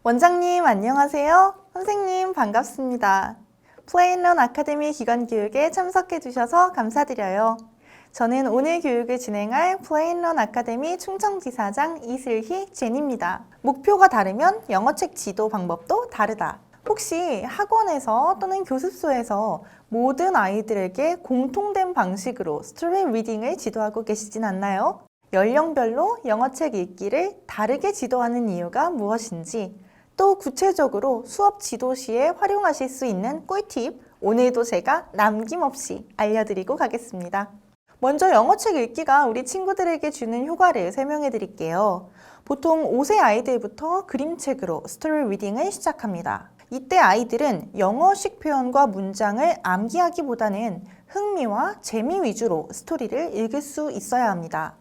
원장님 안녕하세요. 선생님 반갑습니다. 플레인런 아카데미 기관교육에 참석해 주셔서 감사드려요. 저는 오늘 교육을 진행할 플레인런 아카데미 충청지사장 이슬희 제니입니다. 목표가 다르면 영어책 지도 방법도 다르다. 혹시 학원에서 또는 교습소에서 모든 아이들에게 공통된 방식으로 스토리 리딩을 지도하고 계시진 않나요? 연령별로 영어책 읽기를 다르게 지도하는 이유가 무엇인지, 또 구체적으로 수업 지도 시에 활용하실 수 있는 꿀팁, 오늘도 제가 남김없이 알려드리고 가겠습니다. 먼저 영어책 읽기가 우리 친구들에게 주는 효과를 설명해 드릴게요. 보통 5세 아이들부터 그림책으로 스토리 리딩을 시작합니다. 이때 아이들은 영어식 표현과 문장을 암기하기보다는 흥미와 재미 위주로 스토리를 읽을 수 있어야 합니다.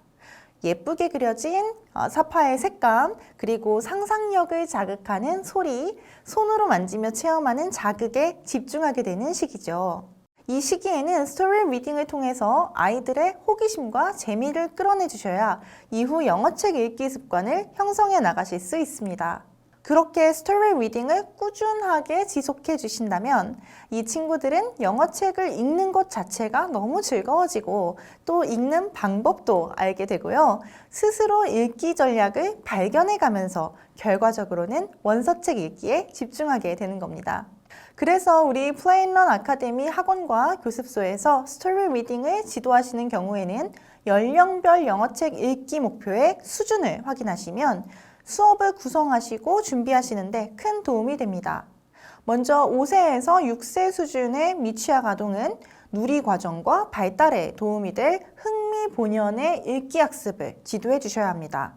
예쁘게 그려진 사파의 색감, 그리고 상상력을 자극하는 소리, 손으로 만지며 체험하는 자극에 집중하게 되는 시기죠. 이 시기에는 스토리 리딩을 통해서 아이들의 호기심과 재미를 끌어내 주셔야 이후 영어책 읽기 습관을 형성해 나가실 수 있습니다. 그렇게 스토리 리딩을 꾸준하게 지속해 주신다면 이 친구들은 영어책을 읽는 것 자체가 너무 즐거워지고 또 읽는 방법도 알게 되고요. 스스로 읽기 전략을 발견해 가면서 결과적으로는 원서책 읽기에 집중하게 되는 겁니다. 그래서 우리 플레인런 아카데미 학원과 교습소에서 스토리 리딩을 지도하시는 경우에는 연령별 영어책 읽기 목표의 수준을 확인하시면 수업을 구성하시고 준비하시는데 큰 도움이 됩니다. 먼저 5세에서 6세 수준의 미취학 아동은 누리 과정과 발달에 도움이 될 흥미 본연의 읽기 학습을 지도해 주셔야 합니다.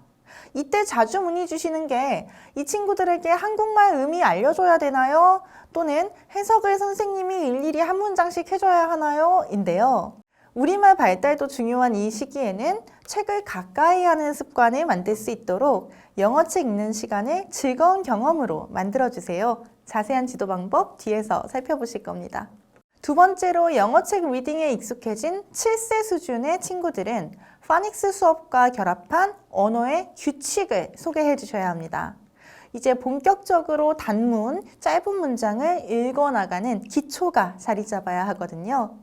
이때 자주 문의 주시는 게 이 친구들에게 한국말 의미 알려줘야 되나요? 또는 해석을 선생님이 일일이 한 문장씩 해줘야 하나요? 인데요. 우리말 발달도 중요한 이 시기에는 책을 가까이 하는 습관을 만들 수 있도록 영어책 읽는 시간을 즐거운 경험으로 만들어주세요. 자세한 지도 방법 뒤에서 살펴보실 겁니다. 두 번째로 영어책 리딩에 익숙해진 7세 수준의 친구들은 파닉스 수업과 결합한 언어의 규칙을 소개해 주셔야 합니다. 이제 본격적으로 단문, 짧은 문장을 읽어나가는 기초가 자리 잡아야 하거든요.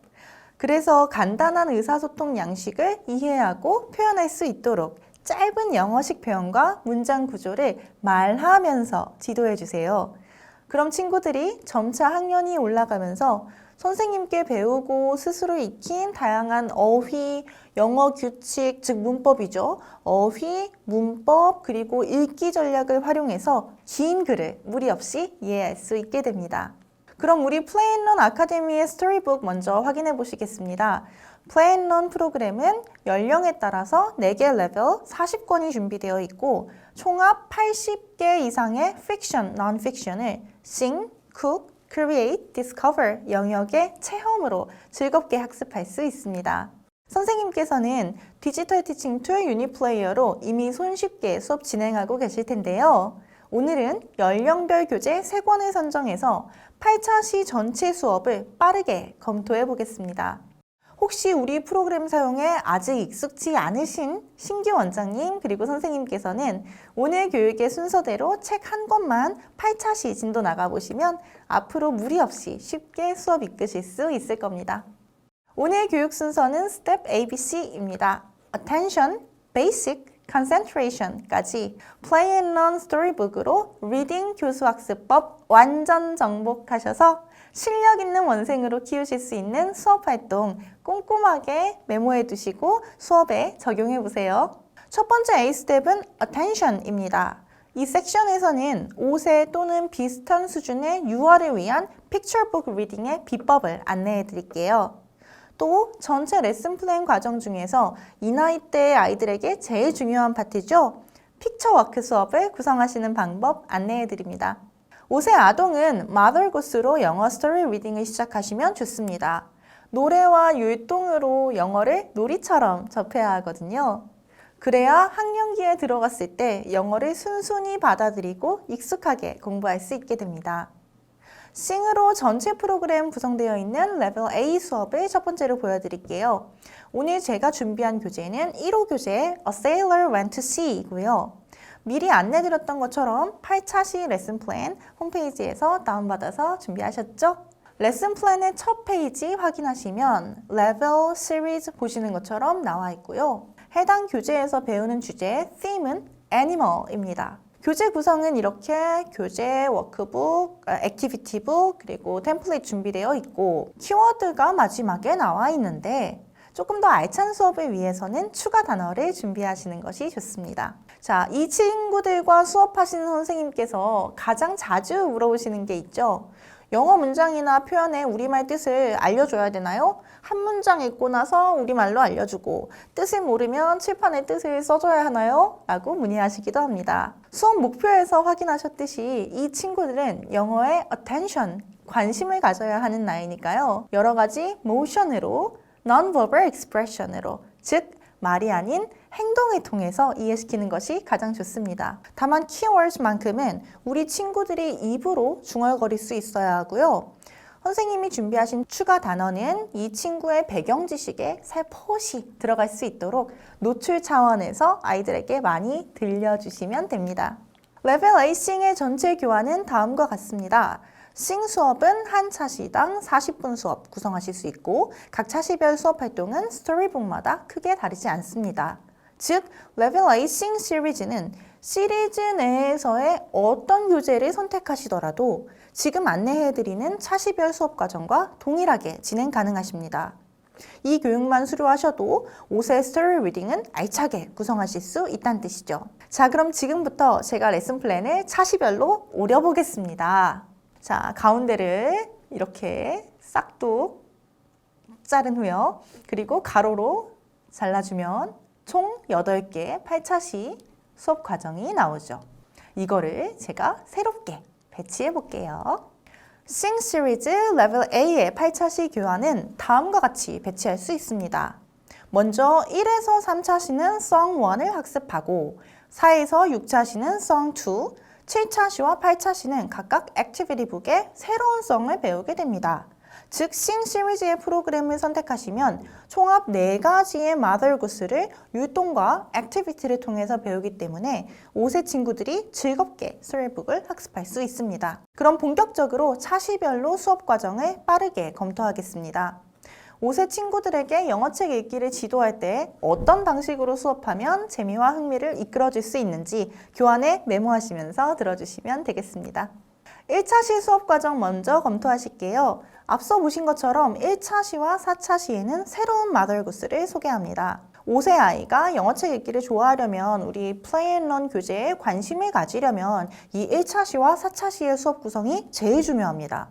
그래서 간단한 의사소통 양식을 이해하고 표현할 수 있도록 짧은 영어식 표현과 문장 구조를 말하면서 지도해 주세요. 그럼 친구들이 점차 학년이 올라가면서 선생님께 배우고 스스로 익힌 다양한 어휘, 영어 규칙, 즉 문법이죠. 어휘, 문법, 그리고 읽기 전략을 활용해서 긴 글을 무리 없이 이해할 수 있게 됩니다. 그럼 우리 플레인런 아카데미의 스토리북 먼저 확인해 보시겠습니다. 플레인런 프로그램은 연령에 따라서 4개 레벨 40권이 준비되어 있고 총합 80개 이상의 픽션, non-fiction을 Sing, Cook, Create, Discover 영역의 체험으로 즐겁게 학습할 수 있습니다. 선생님께서는 디지털 티칭 툴 유니플레이어로 이미 손쉽게 수업 진행하고 계실 텐데요. 오늘은 연령별 교재 3권을 선정해서 8차 시 전체 수업을 빠르게 검토해 보겠습니다. 혹시 우리 프로그램 사용에 아직 익숙치 않으신 신규 원장님 그리고 선생님께서는 오늘 교육의 순서대로 책 한 권만 8차 시 진도 나가보시면 앞으로 무리 없이 쉽게 수업 이끄실 수 있을 겁니다. 오늘 교육 순서는 스텝 ABC입니다. Attention, Basic, Concentration까지 Play and Learn Storybook으로 리딩 교수학습법 완전 정복하셔서 실력 있는 원생으로 키우실 수 있는 수업 활동 꼼꼼하게 메모해 두시고 수업에 적용해 보세요. 첫 번째 A 스텝은 Attention입니다. 이 섹션에서는 5세 또는 비슷한 수준의 유아를 위한 픽처북 리딩의 비법을 안내해 드릴게요. 또 전체 레슨 플랜 과정 중에서 이 나이대의 아이들에게 제일 중요한 파트죠. 픽처 워크 수업을 구성하시는 방법 안내해 드립니다. 5세 아동은 마더고스로 영어 스토리 리딩을 시작하시면 좋습니다. 노래와 율동으로 영어를 놀이처럼 접해야 하거든요. 그래야 학년기에 들어갔을 때 영어를 순순히 받아들이고 익숙하게 공부할 수 있게 됩니다. 싱으로 전체 프로그램 구성되어 있는 레벨 A 수업을 첫 번째로 보여드릴게요. 오늘 제가 준비한 교재는 1호 교재 A Sailor Went to Sea이고요. 미리 안내드렸던 것처럼 8차시 레슨 플랜 홈페이지에서 다운받아서 준비하셨죠? 레슨 플랜의 첫 페이지 확인하시면 레벨 시리즈 보시는 것처럼 나와 있고요. 해당 교재에서 배우는 주제, theme은 animal입니다. 교재 구성은 이렇게 교재, 워크북, 액티비티북, 그리고 템플릿 준비되어 있고 키워드가 마지막에 나와 있는데 조금 더 알찬 수업을 위해서는 추가 단어를 준비하시는 것이 좋습니다. 자, 이 친구들과 수업하시는 선생님께서 가장 자주 물어보시는 게 있죠. 영어 문장이나 표현의 우리말 뜻을 알려줘야 되나요? 한 문장 읽고 나서 우리말로 알려주고 뜻을 모르면 칠판에 뜻을 써줘야 하나요? 라고 문의하시기도 합니다. 수업 목표에서 확인하셨듯이 이 친구들은 영어에 attention, 관심을 가져야 하는 나이니까요. 여러 가지 motion으로, non-verbal expression으로, 즉 말이 아닌 행동을 통해서 이해시키는 것이 가장 좋습니다. 다만 keywords만큼은 우리 친구들이 입으로 중얼거릴 수 있어야 하고요. 선생님이 준비하신 추가 단어는 이 친구의 배경 지식에 살포시 들어갈 수 있도록 노출 차원에서 아이들에게 많이 들려주시면 됩니다. 레벨 A 싱의 전체 교환은 다음과 같습니다. 싱 수업은 한 차시당 40분 수업 구성하실 수 있고 각 차시별 수업 활동은 스토리북마다 크게 다르지 않습니다. 즉, 레벨 A 싱 시리즈는 시리즈 내에서의 어떤 교재를 선택하시더라도 지금 안내해드리는 차시별 수업 과정과 동일하게 진행 가능하십니다. 이 교육만 수료하셔도 5세 스토리 리딩은 알차게 구성하실 수 있다는 뜻이죠. 자, 그럼 지금부터 제가 레슨 플랜을 차시별로 오려보겠습니다. 자, 가운데를 이렇게 싹둑 자른 후요. 그리고 가로로 잘라주면 총 8개 8차시 수업 과정이 나오죠. 이거를 제가 새롭게 배치해 볼게요. 싱 시리즈 레벨 A의 8차시 교환은 다음과 같이 배치할 수 있습니다. 먼저 1에서 3차시는 Song 1을 학습하고 4에서 6차시는 Song 2, 7차시와 8차시는 각각 액티비티북의 새로운 성을 배우게 됩니다. 즉, 싱 시리즈의 프로그램을 선택하시면 총합 4가지의 mother고스를 율동과 액티비티를 통해서 배우기 때문에 5세 친구들이 즐겁게 스토리북을 학습할 수 있습니다. 그럼 본격적으로 차시별로 수업 과정을 빠르게 검토하겠습니다. 5세 친구들에게 영어책 읽기를 지도할 때 어떤 방식으로 수업하면 재미와 흥미를 이끌어줄 수 있는지 교환에 메모하시면서 들어주시면 되겠습니다. 1차시 수업 과정 먼저 검토하실게요. 앞서 보신 것처럼 1차시와 4차시에는 새로운 mother고스를 소개합니다. 5세 아이가 영어책 읽기를 좋아하려면 우리 Play and Learn 교재에 관심을 가지려면 이 1차시와 4차시의 수업 구성이 제일 중요합니다.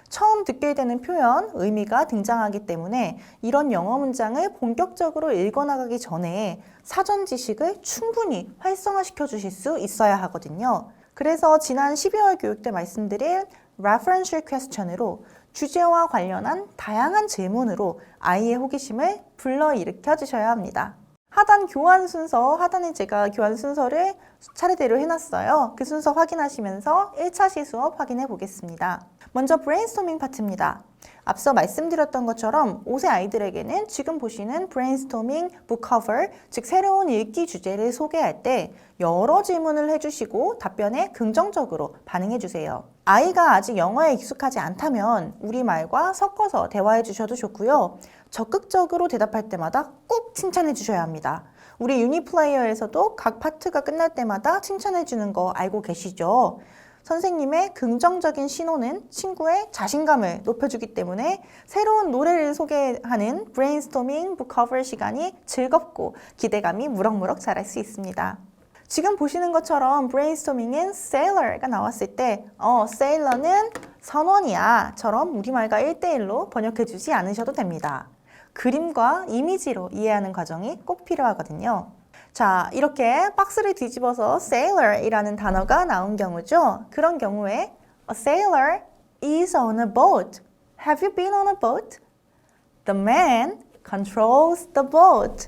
처음 듣게 되는 표현, 의미가 등장하기 때문에 이런 영어 문장을 본격적으로 읽어나가기 전에 사전 지식을 충분히 활성화시켜 주실 수 있어야 하거든요. 그래서 지난 12월 교육 때 말씀드린 referential question으로 주제와 관련한 다양한 질문으로 아이의 호기심을 불러일으켜 주셔야 합니다. 하단 교환 순서, 하단에 제가 교환 순서를 차례대로 해놨어요. 그 순서 확인하시면서 1차시 수업 확인해 보겠습니다. 먼저 브레인스토밍 파트입니다. 앞서 말씀드렸던 것처럼 5세 아이들에게는 지금 보시는 브레인스토밍 북커버, 즉 새로운 읽기 주제를 소개할 때 여러 질문을 해주시고 답변에 긍정적으로 반응해주세요. 아이가 아직 영어에 익숙하지 않다면 우리말과 섞어서 대화해 주셔도 좋고요. 적극적으로 대답할 때마다 꼭 칭찬해 주셔야 합니다. 우리 유니플레이어에서도 각 파트가 끝날 때마다 칭찬해 주는 거 알고 계시죠? 선생님의 긍정적인 신호는 친구의 자신감을 높여주기 때문에 새로운 노래를 소개하는 브레인스토밍 북커버 시간이 즐겁고 기대감이 무럭무럭 자랄 수 있습니다. 지금 보시는 것처럼 브레인스토밍은 sailor가 나왔을 때 sailor는 선원이야 처럼 우리말과 1대1로 번역해주지 않으셔도 됩니다. 그림과 이미지로 이해하는 과정이 꼭 필요하거든요. 자, 이렇게 박스를 뒤집어서 sailor이라는 단어가 나온 경우죠. 그런 경우에 A sailor is on a boat. Have you been on a boat? The man controls the boat.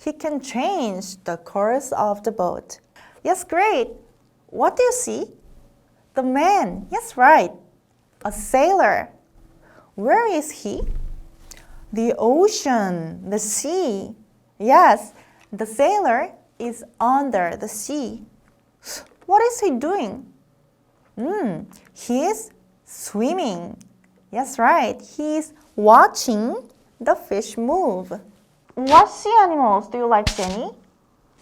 He can change the course of the boat. Yes, great. What do you see? The man. Yes, right. A sailor. Where is he? The ocean, the sea. Yes, the sailor is under the sea. What is he doing? He is swimming. Yes, right. He's watching the fish move. What sea animals do you like, Jenny?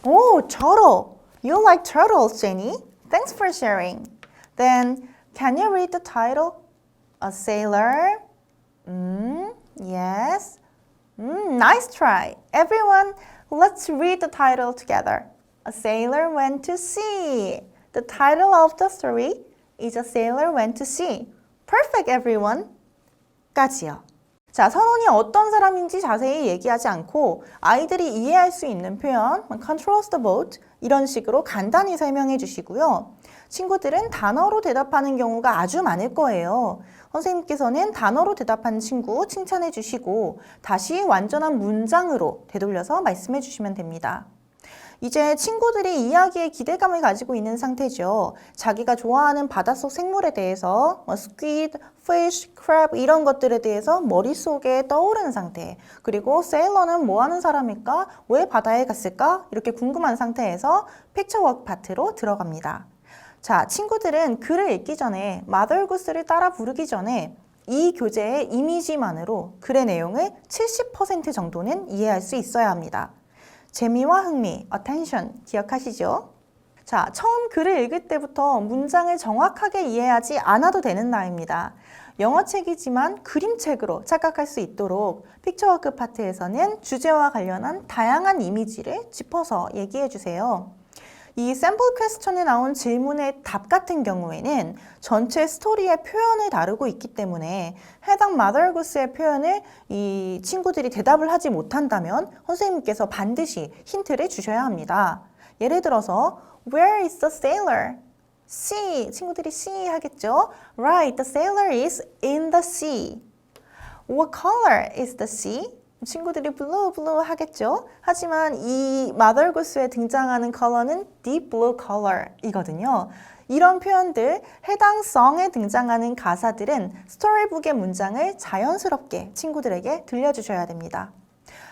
Oh, turtle. You like turtles, Jenny. Thanks for sharing. Then, can you read the title? A sailor. Yes. Nice try. Everyone, let's read the title together. A sailor went to sea. The title of the story is A Sailor Went to Sea. Perfect, everyone. 까지요. 자, 선원이 어떤 사람인지 자세히 얘기하지 않고 아이들이 이해할 수 있는 표현, controls the boat 이런 식으로 간단히 설명해 주시고요. 친구들은 단어로 대답하는 경우가 아주 많을 거예요. 선생님께서는 단어로 대답하는 친구 칭찬해 주시고 다시 완전한 문장으로 되돌려서 말씀해 주시면 됩니다. 이제 친구들이 이야기에 기대감을 가지고 있는 상태죠. 자기가 좋아하는 바닷속 생물에 대해서 squid, fish, crab 이런 것들에 대해서 머릿속에 떠오르는 상태. 그리고 세일러는 뭐 하는 사람일까? 왜 바다에 갔을까? 이렇게 궁금한 상태에서 픽처워크 파트로 들어갑니다. 자, 친구들은 글을 읽기 전에 Mother Goose를 따라 부르기 전에 이 교재의 이미지만으로 글의 내용을 70% 정도는 이해할 수 있어야 합니다. 재미와 흥미, attention 기억하시죠? 자, 처음 글을 읽을 때부터 문장을 정확하게 이해하지 않아도 되는 나이입니다. 영어책이지만 그림책으로 착각할 수 있도록 픽처워크 파트에서는 주제와 관련한 다양한 이미지를 짚어서 얘기해 주세요. 이 샘플 퀘스천에 나온 질문의 답 같은 경우에는 전체 스토리의 표현을 다루고 있기 때문에 해당 Mother Goose의 표현을 이 친구들이 대답을 하지 못한다면 선생님께서 반드시 힌트를 주셔야 합니다. 예를 들어서 Where is the sailor? Sea. 친구들이 sea 하겠죠? Right, the sailor is in the sea. What color is the sea? 친구들이 blue 하겠죠? 하지만 이 Mother Goose에 등장하는 컬러는 deep blue color 이거든요. 이런 표현들, 해당 song에 등장하는 가사들은 스토리북의 문장을 자연스럽게 친구들에게 들려주셔야 됩니다.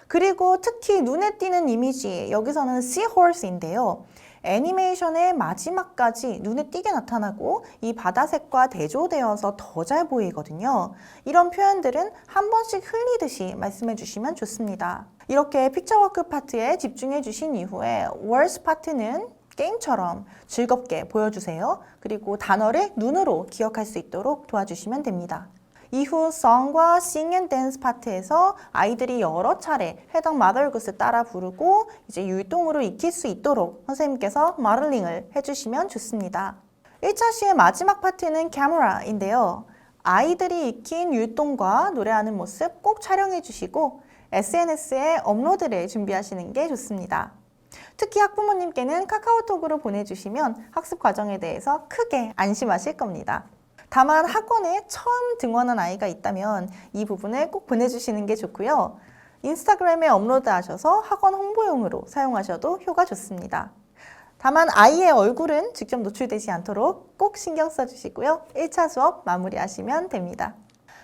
그리고 특히 눈에 띄는 이미지, 여기서는 seahorse인데요. 애니메이션의 마지막까지 눈에 띄게 나타나고 이 바다색과 대조되어서 더 잘 보이거든요. 이런 표현들은 한 번씩 흘리듯이 말씀해 주시면 좋습니다. 이렇게 픽처워크 파트에 집중해 주신 이후에 words 파트는 게임처럼 즐겁게 보여주세요. 그리고 단어를 눈으로 기억할 수 있도록 도와주시면 됩니다. 이후 song과 sing and dance 파트에서 아이들이 여러 차례 해당 Mother Goose 따라 부르고 이제 율동으로 익힐 수 있도록 선생님께서 모델링을 해주시면 좋습니다. 1차 시의 마지막 파트는 camera인데요. 아이들이 익힌 율동과 노래하는 모습 꼭 촬영해 주시고 SNS에 업로드를 준비하시는 게 좋습니다. 특히 학부모님께는 카카오톡으로 보내주시면 학습 과정에 대해서 크게 안심하실 겁니다. 다만 학원에 처음 등원한 아이가 있다면 이 부분을 꼭 보내주시는 게 좋고요. 인스타그램에 업로드하셔서 학원 홍보용으로 사용하셔도 효과 좋습니다. 다만 아이의 얼굴은 직접 노출되지 않도록 꼭 신경 써주시고요. 1차 수업 마무리하시면 됩니다.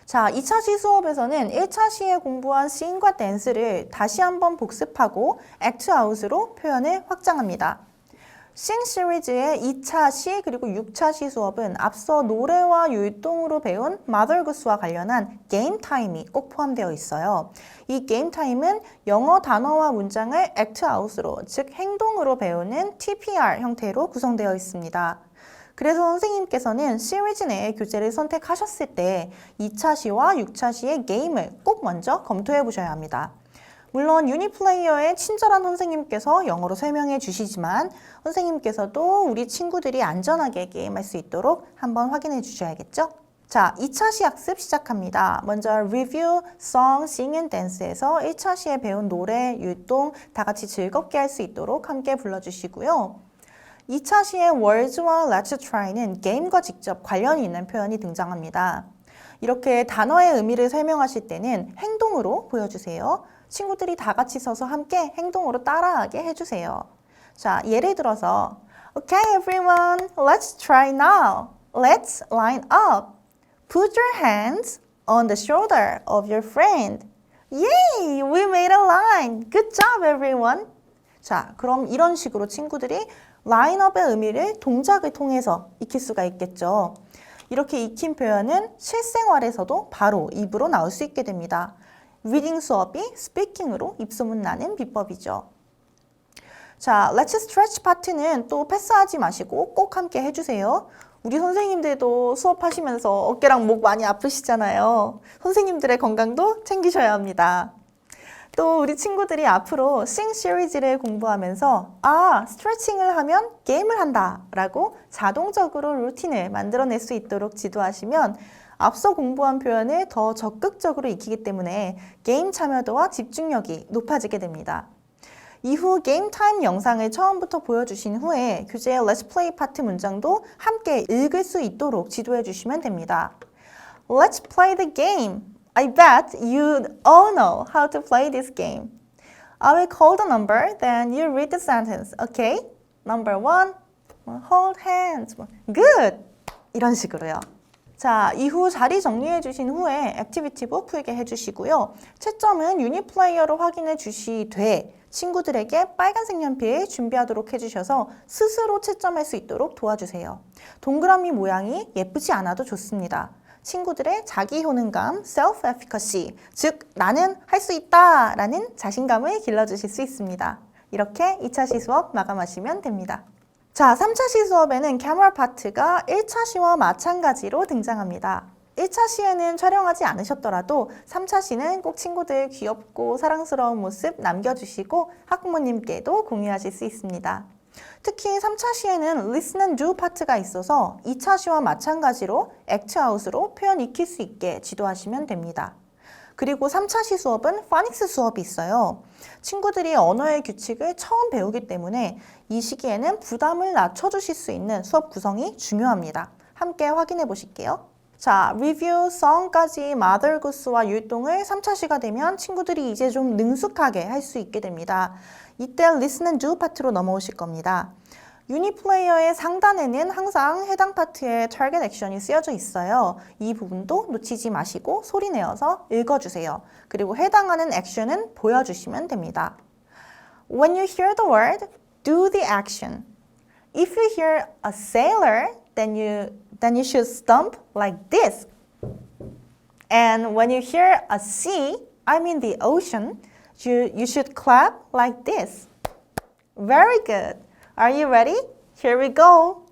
자, 2차 시 수업에서는 1차 시에 공부한 sing과 dance를 다시 한번 복습하고 act out으로 표현을 확장합니다. sing 시리즈의 2차 시 그리고 6차 시 수업은 앞서 노래와 율동으로 배운 Mother Goose와 관련한 게임 타임이 꼭 포함되어 있어요. 이 게임 타임은 영어 단어와 문장을 act out으로, 즉 행동으로 배우는 TPR 형태로 구성되어 있습니다. 그래서 선생님께서는 시리즈 내의 교재를 선택하셨을 때 2차 시와 6차 시의 게임을 꼭 먼저 검토해 보셔야 합니다. 물론 유니플레이어의 친절한 선생님께서 영어로 설명해 주시지만 선생님께서도 우리 친구들이 안전하게 게임할 수 있도록 한번 확인해 주셔야겠죠? 자, 2차 시 학습 시작합니다. 먼저 review, song, sing and dance에서 1차 시에 배운 노래, 율동 다 같이 즐겁게 할 수 있도록 함께 불러주시고요. 2차 시의 words와 let's try는 게임과 직접 관련이 있는 표현이 등장합니다. 이렇게 단어의 의미를 설명하실 때는 행동으로 보여주세요. 친구들이 다 같이 서서 함께 행동으로 따라하게 해주세요. 자, 예를 들어서 Okay everyone, let's try now. Let's line up. Put your hands on the shoulder of your friend. Yay! We made a line. Good job everyone. 자, 그럼 이런 식으로 친구들이 lineup의 의미를 동작을 통해서 익힐 수가 있겠죠. 이렇게 익힌 표현은 실생활에서도 바로 입으로 나올 수 있게 됩니다. 리딩 수업이 스피킹으로 입소문 나는 비법이죠. 자, Let's Stretch 파트는 또 패스하지 마시고 꼭 함께 해주세요. 우리 선생님들도 수업하시면서 어깨랑 목 많이 아프시잖아요. 선생님들의 건강도 챙기셔야 합니다. 또 우리 친구들이 앞으로 싱 시리즈를 공부하면서 스트레칭을 하면 게임을 한다 라고 자동적으로 루틴을 만들어낼 수 있도록 지도하시면 앞서 공부한 표현을 더 적극적으로 익히기 때문에 게임 참여도와 집중력이 높아지게 됩니다. 이후 게임 타임 영상을 처음부터 보여주신 후에 교재의 Let's Play 파트 문장도 함께 읽을 수 있도록 지도해 주시면 됩니다. Let's play the game. I bet you all know how to play this game. I will call the number, then you read the sentence. Okay? Number 1, hold hands. Good! 이런 식으로요. 자, 이후 자리 정리해 주신 후에 액티비티북 풀게 해주시고요. 채점은 유니플레이어로 확인해 주시되 친구들에게 빨간색 연필 준비하도록 해주셔서 스스로 채점할 수 있도록 도와주세요. 동그라미 모양이 예쁘지 않아도 좋습니다. 친구들의 자기 효능감, self-efficacy, 즉 나는 할 수 있다 라는 자신감을 길러주실 수 있습니다. 이렇게 2차 시 수업 마감하시면 됩니다. 자, 3차 시 수업에는 캐머럴 파트가 1차 시와 마찬가지로 등장합니다. 1차 시에는 촬영하지 않으셨더라도 3차 시는 꼭 친구들 귀엽고 사랑스러운 모습 남겨주시고 학부모님께도 공유하실 수 있습니다. 특히 3차 시에는 listen and do 파트가 있어서 2차 시와 마찬가지로 act out으로 표현 익힐 수 있게 지도하시면 됩니다. 그리고 3차 시 수업은 파닉스 수업이 있어요. 친구들이 언어의 규칙을 처음 배우기 때문에 이 시기에는 부담을 낮춰주실 수 있는 수업 구성이 중요합니다. 함께 확인해 보실게요. 자, 리뷰, 성까지 마더 구스와 율동을 3차 시가 되면 친구들이 이제 좀 능숙하게 할 수 있게 됩니다. 이때 listen and do 파트로 넘어오실 겁니다. 유니플레이어의 상단에는 항상 해당 파트에 target 액션이 쓰여져 있어요. 이 부분도 놓치지 마시고 소리 내어서 읽어주세요. 그리고 해당하는 액션은 보여주시면 됩니다. When you hear the word, do the action. If you hear a sailor, then you should stomp like this. And when you hear a sea, I mean the ocean, you should clap like this. Very good. Are you ready? Here we go.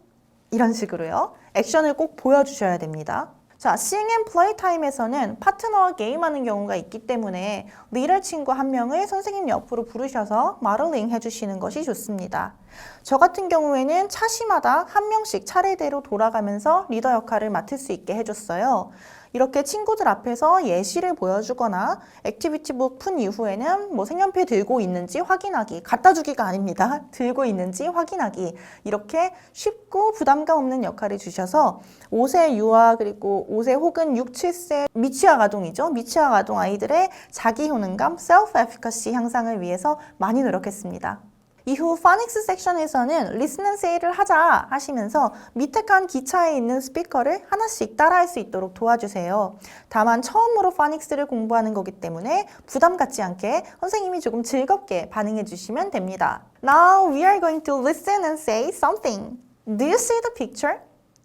이런 식으로요. 액션을 꼭 보여주셔야 됩니다. 자, Sing and Play 타임에서는 파트너와 게임하는 경우가 있기 때문에 리더 친구 한 명을 선생님 옆으로 부르셔서 마더링 해주시는 것이 좋습니다. 저 같은 경우에는 차시마다 한 명씩 차례대로 돌아가면서 리더 역할을 맡을 수 있게 해줬어요. 이렇게 친구들 앞에서 예시를 보여주거나 액티비티북 푼 이후에는 뭐 색연필 들고 있는지 확인하기, 갖다 주기가 아닙니다. 들고 있는지 확인하기, 이렇게 쉽고 부담감 없는 역할을 주셔서 5세 유아 그리고 5세 혹은 6, 7세 미취학 아동이죠. 미취학 아동 아이들의 자기 효능감, self-efficacy 향상을 위해서 많이 노력했습니다. 이후 파닉스 섹션에서는 listen and say를 하자 하시면서 밑에 칸 기차에 있는 스피커를 하나씩 따라할 수 있도록 도와주세요. 다만 처음으로 파닉스를 공부하는 거기 때문에 부담 갖지 않게 선생님이 조금 즐겁게 반응해 주시면 됩니다. Now we are going to listen and say something. Do you see the picture?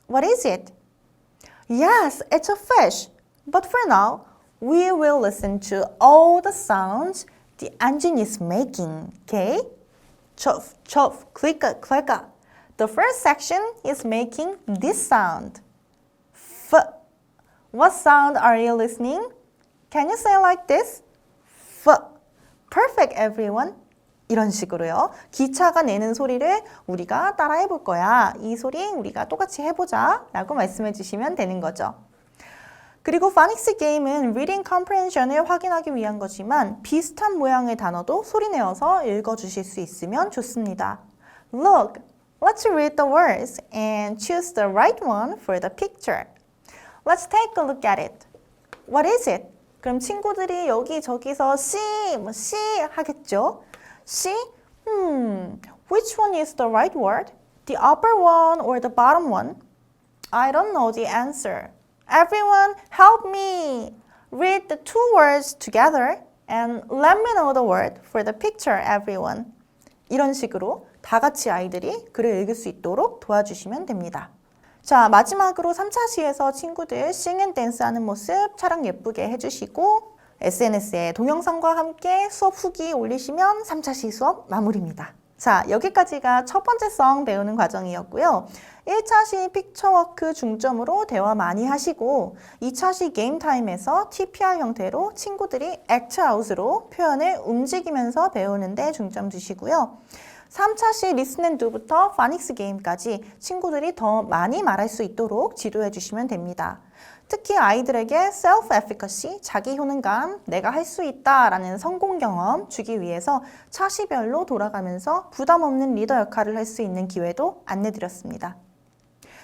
What is it? Yes, it's a fish. But for now, we will listen to all the sounds the engine is making, okay? Chuff, chuff, clicka, clicka. The first section is making this sound. F. What sound are you listening? Can you say like this? F. Perfect, everyone. 이런 식으로요. 기차가 내는 소리를 우리가 따라해 볼 거야. 이 소리 우리가 똑같이 해보자 라고 말씀해 주시면 되는 거죠. 그리고 파닉스 게임은 reading comprehension을 확인하기 위한 거지만 비슷한 모양의 단어도 소리내어서 읽어주실 수 있으면 좋습니다. Look, let's read the words and choose the right one for the picture. Let's take a look at it. What is it? 그럼 친구들이 여기저기서 C 하겠죠? C? Which one is the right word? The upper one or the bottom one? I don't know the answer. Everyone, help me! Read the two words together and let me know the word for the picture, everyone. 이런 식으로 다 같이 아이들이 글을 읽을 수 있도록 도와주시면 됩니다. 자, 마지막으로 3차 시에서 친구들 싱앤댄스 하는 모습 촬영 예쁘게 해주시고 SNS에 동영상과 함께 수업 후기 올리시면 3차 시 수업 마무리입니다. 자, 여기까지가 첫 번째 성 배우는 과정이었고요. 1차 시 픽처워크 중점으로 대화 많이 하시고 2차 시 게임타임에서 TPR 형태로 친구들이 액트아웃으로 표현을 움직이면서 배우는 데 중점 두시고요. 3차 시 리슨 앤 두부터 파닉스 게임까지 친구들이 더 많이 말할 수 있도록 지도해 주시면 됩니다. 특히 아이들에게 self-efficacy, 자기 효능감, 내가 할 수 있다라는 성공 경험 주기 위해서 차시별로 돌아가면서 부담 없는 리더 역할을 할 수 있는 기회도 안내드렸습니다.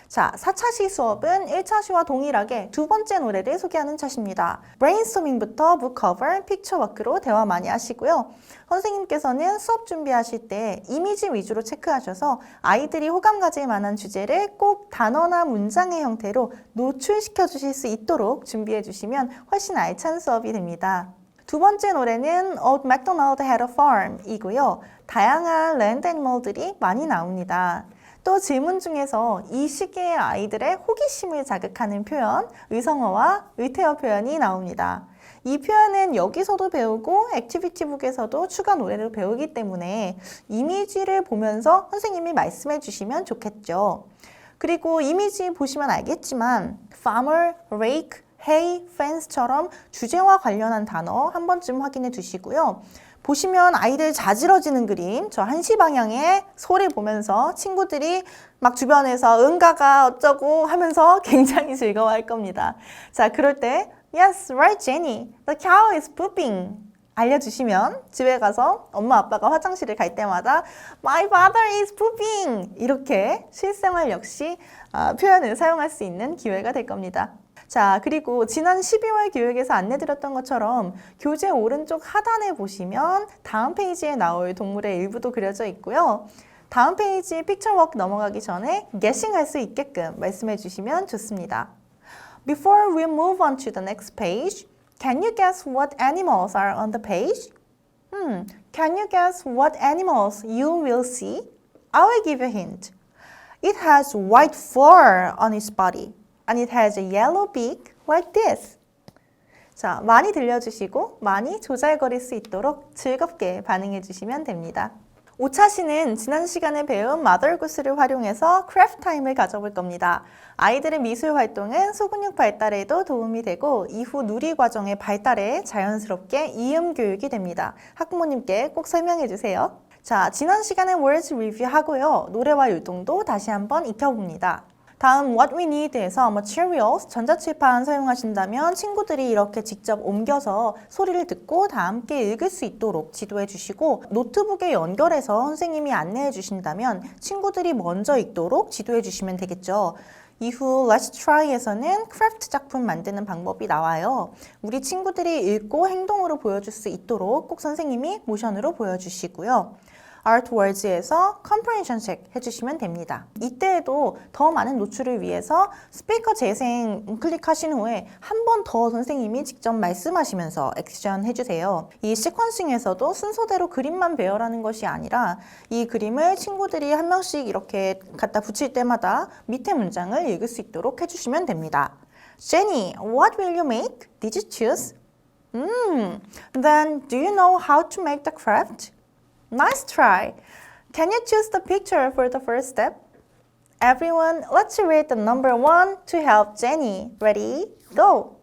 자, 4차 시 수업은 1차 시와 동일하게 두 번째 노래를 소개하는 차시입니다. 브레인스토밍부터 북커버, 픽처워크로 대화 많이 하시고요. 선생님께서는 수업 준비하실 때 이미지 위주로 체크하셔서 아이들이 호감 가질 만한 주제를 꼭 단어나 문장의 형태로 노출시켜 주실 수 있도록 준비해 주시면 훨씬 알찬 수업이 됩니다. 두 번째 노래는 Old MacDonald Had a Farm 이고요. 다양한 랜드 애니멀들이 많이 나옵니다. 또 질문 중에서 이 시기의 아이들의 호기심을 자극하는 표현, 의성어와 의태어 표현이 나옵니다. 이 표현은 여기서도 배우고 액티비티북에서도 추가 노래를 배우기 때문에 이미지를 보면서 선생님이 말씀해 주시면 좋겠죠. 그리고 이미지 보시면 알겠지만 farmer, rake, hay, fence처럼 주제와 관련한 단어 한 번쯤 확인해 두시고요. 보시면 아이들 자지러지는 그림, 저 한시 방향에 소리 보면서 친구들이 막 주변에서 응가가 어쩌고 하면서 굉장히 즐거워할 겁니다. 자, 그럴 때 Yes, right, Jenny. The cow is pooping. 알려주시면 집에 가서 엄마 아빠가 화장실을 갈 때마다 My father is pooping. 이렇게 실생활 역시 표현을 사용할 수 있는 기회가 될 겁니다. 자, 그리고 지난 12월 교육에서 안내드렸던 것처럼 교재 오른쪽 하단에 보시면 다음 페이지에 나올 동물의 일부도 그려져 있고요. 다음 페이지 픽처워크 넘어가기 전에 guessing 할 수 있게끔 말씀해 주시면 좋습니다. Before we move on to the next page, can you guess what animals are on the page? Can you guess what animals you will see? I will give you a hint. It has white fur on its body. And it has a yellow beak like this. 자, 많이 들려주시고 많이 조잘거릴 수 있도록 즐겁게 반응해 주시면 됩니다. 5차 시는 지난 시간에 배운 마더굿스를 활용해서 크래프트 타임을 가져볼 겁니다. 아이들의 미술 활동은 소근육 발달에도 도움이 되고 이후 누리 과정의 발달에 자연스럽게 이음 교육이 됩니다. 학부모님께 꼭 설명해 주세요. 자, 지난 시간에 words review 하고요. 노래와 율동도 다시 한번 익혀봅니다. 다음 What we need에서 materials, 전자칠판 사용하신다면 친구들이 이렇게 직접 옮겨서 소리를 듣고 다 함께 읽을 수 있도록 지도해 주시고 노트북에 연결해서 선생님이 안내해 주신다면 친구들이 먼저 읽도록 지도해 주시면 되겠죠. 이후 Let's Try에서는 크래프트 작품 만드는 방법이 나와요. 우리 친구들이 읽고 행동으로 보여줄 수 있도록 꼭 선생님이 모션으로 보여주시고요. Artwords에서 comprehension check 해주시면 됩니다. 이때에도 더 많은 노출을 위해서 스피커 재생 클릭하신 후에 한 번 더 선생님이 직접 말씀하시면서 액션 해주세요. 이 시퀀싱에서도 순서대로 그림만 배열하는 것이 아니라 이 그림을 친구들이 한 명씩 이렇게 갖다 붙일 때마다 밑에 문장을 읽을 수 있도록 해주시면 됩니다. Jenny, what will you make? Did you choose? Then do you know how to make the craft? Nice try! Can you choose the picture for the first step? Everyone, let's read the number 1 to help Jenny. Ready? Go!